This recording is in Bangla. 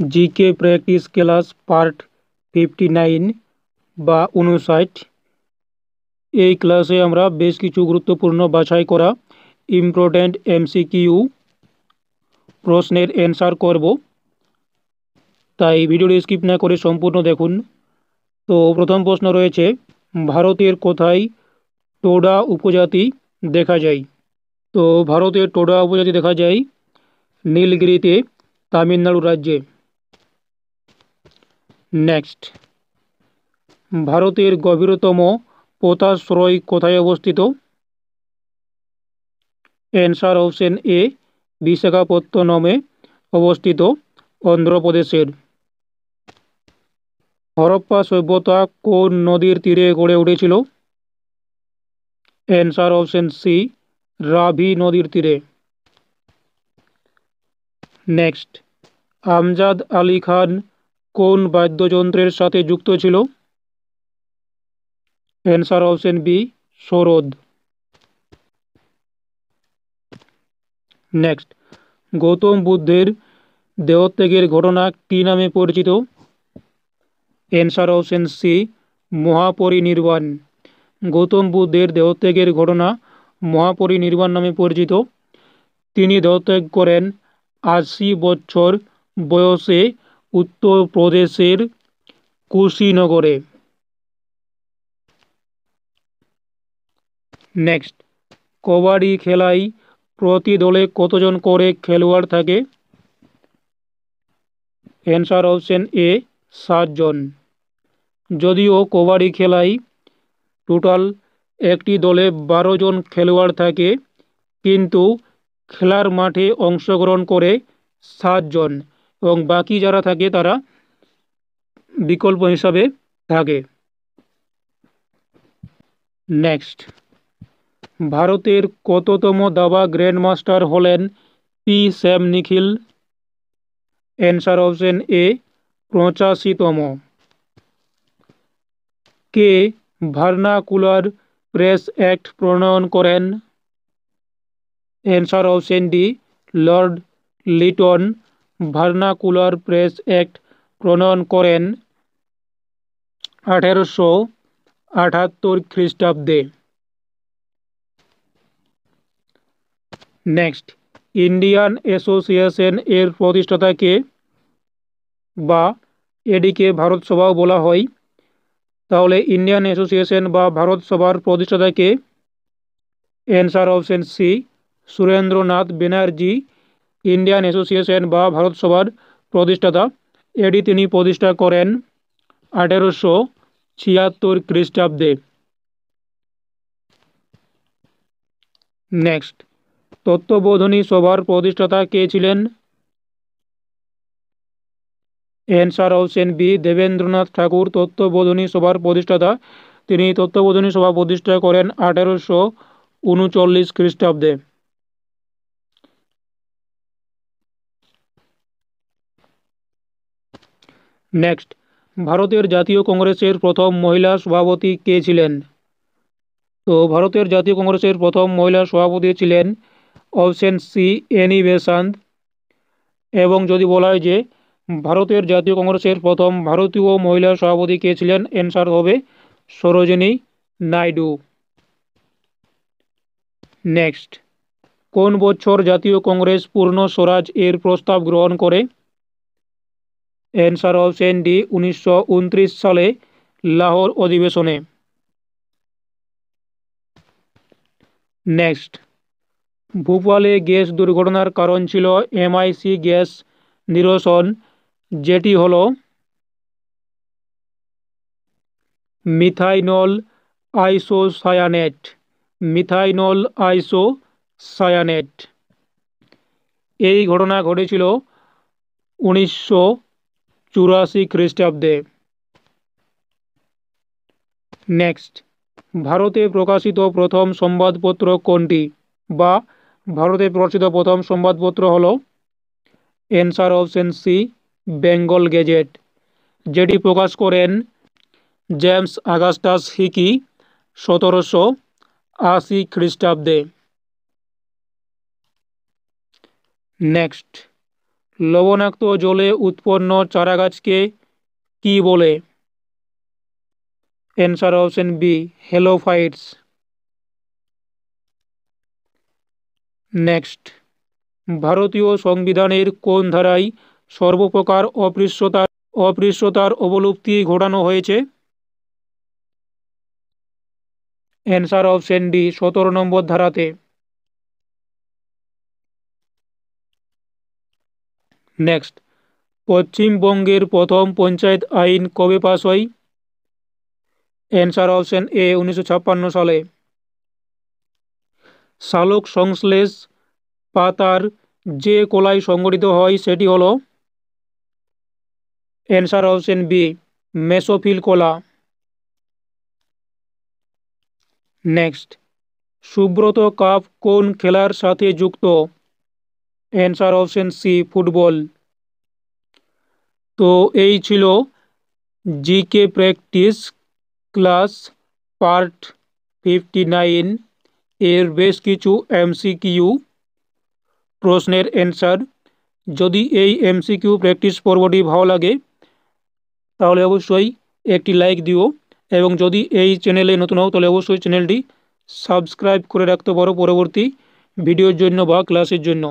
জিকে প্র্যাকটিস ক্লাস পার্ট 59 বা 59। এই ক্লাসে আমরা বেশ কিছু গুরুত্বপূর্ণ বাছাই করা ইম্পর্ট্যান্ট এমসিকিউ প্রশ্নের অ্যান্সার করব, তাই ভিডিওটি স্কিপ না করে সম্পূর্ণ দেখুন। তো প্রথম প্রশ্ন রয়েছে, ভারতের কোথায় টোডা উপজাতি দেখা যায়? তো ভারতের টোডা উপজাতি দেখা যায় নীলগিরিতে, তামিলনাড়ু রাজ্যে। নেক্সট, ভারতের গভীরতম পোতাশ্রয় কোথায় অবস্থিত? অ্যান্সার অপশন এ, বিশাখাপত্তনমে অবস্থিত, অন্ধ্রপ্রদেশের। হরপ্পা সভ্যতা কোন নদীর তীরে গড়ে উঠেছিল? অ্যান্সার অপশন সি, রাভি নদীর তীরে। নেক্সট, আমজাদ আলী খান কোন বাদ্যযন্ত্রের সাথে যুক্ত ছিল? Answer option B, sarod. Next, Gautam বুদ্ধের দেহত্যাগের ঘটনা কী নামে পরিচিত? Answer option C, Mahaparinirvana. Gautam বুদ্ধের দেহত্যাগের ঘটনা মহাপরিনির্বাণ নামে পরিচিত। তিনি দেহত্যাগ করেন ৮০ বছর বয়সে উত্তরপ্রদেশের কুশীনগরে। নেক্সট, কবাডি খেলায় প্রতি দলে কতজন করে খেলোয়াড় থাকে? অ্যান্সার অপশন এ, ৭ জন। যদিও কবাডি খেলায় টোটাল একটি দলে ১২ জন খেলোয়াড় থাকে, কিন্তু খেলার মাঠে অংশগ্রহণ করে ৭ জন এবং বাকি যারা থাকে তারা বিকল্প হিসাবে থাকে। নেক্সট, ভারতের কততম দাবা গ্র্যান্ডমাস্টার হলেন P Shyam Nikhil? Answer option A, ৮৫তম। কে ভার্নাকুলার প্রেস অ্যাক্ট প্রণয়ন করেন? Answer option D, Lord Lytton vernacular press act প্রণয়ন করেন ১৮৭৮ খ্রিস্টাব্দে। নেক্সট, ইন্ডিয়ান অ্যাসোসিয়েশন এর প্রতিষ্ঠাতা কে? বা এটিকে ভারত সভাও বলা হয়, তাহলে ইন্ডিয়ান অ্যাসোসিয়েশন বা ভারত সভার প্রতিষ্ঠাতা কে? Answer option C, Surendranath Banerjee Indian Association বা ভারত সভার প্রতিষ্ঠাতা। এটি তিনি প্রতিষ্ঠা করেন ১৮৭৬ খ্রিস্টাব্দে। নেক্সট, তত্ত্ববোধিনী সভার প্রতিষ্ঠাতা কে ছিলেন? অ্যান্সার অপশন বি, দেবেন্দ্রনাথ ঠাকুর তত্ত্ববোধিনী সভার প্রতিষ্ঠাতা। তিনি তত্ত্ববোধিনী সভা প্রতিষ্ঠা করেন ১৮৩৯ খ্রিস্টাব্দে। নেক্সট, ভারতের জাতীয় কংগ্রেসের প্রথম মহিলা সভাপতি কে ছিলেন? তো ভারতের জাতীয় কংগ্রেসের প্রথম মহিলা সভাপতি ছিলেন অপশন সি, অ্যানি বেসান্ত। এবং যদি বলা হয় যে ভারতের জাতীয় কংগ্রেসের প্রথম ভারতীয় মহিলা সভাপতি কে ছিলেন, অ্যান্সার হবে সরোজিনী নাইডু। নেক্সট, কোন বছর জাতীয় কংগ্রেস পূর্ণ স্বরাজ এর প্রস্তাব গ্রহণ করে? অ্যান্সার অপশন ডি, ১৯২৯ সালে লাহোর অধিবেশনে। নেক্সট, ভোপালে গ্যাস দুর্ঘটনার কারণ ছিল এমআই6 গ্যাস নিরসন, যেটি হল মিথাইনল আইসোসায়ানেট। মিথাইনল আইসোসায়ানেট। এই ঘটনা ঘটেছিল ১৯৮৪ খ্রিস্টাব্দে। নেক্সট, ভারতে প্রকাশিত প্রথম সংবাদপত্র কোনটি? বা ভারতে প্রকাশিত প্রথম সংবাদপত্র হল answer option C, Bengal gazette, যেটি প্রকাশ করেন জেমস আগাস্টাস হিকি ১৭৮০ খ্রিস্টাব্দে। নেক্সট, লবণাক্ত জলে উৎপন্ন চারাগাছকে কি বলে? Answer option B, halophytes. Next, ভারতীয় সংবিধানের কোন ধারায় সর্বপ্রকার অপৃশ্যতার অবলুপ্তি ঘটানো হয়েছে? অ্যান্সার অপশন ডি, 17 নম্বর ধারাতে। নেক্সট, পশ্চিমবঙ্গের প্রথম পঞ্চায়েত আইন কবে পাস হয়? অ্যান্সার অপশন এ, 1956 সালে। সালোক সংশ্লেষ পাতার যে কলাই সংগঠিত হয় সেটি হলো? অ্যান্সার অপশন বি, মেসোফিল কলা। নেক্সট, সুব্রত কাপ কোন খেলার সাথে যুক্ত? Answer option C, football. তো এই ছিল জিকে প্র্যাকটিস ক্লাস পার্ট 59 এর বেশ কিছু এমসিকিউ প্রশ্নের অ্যান্সার। যদি এই এমসিকিউ প্র্যাকটিস পর্বটি ভালো লাগে তাহলে অবশ্যই একটি লাইক দিও, এবং যদি এই চ্যানেলে নতুন হও তাহলে অবশ্যই চ্যানেলটি সাবস্ক্রাইব করে রাখতে পারো পরবর্তী ভিডিওর জন্য বা ক্লাসের জন্য।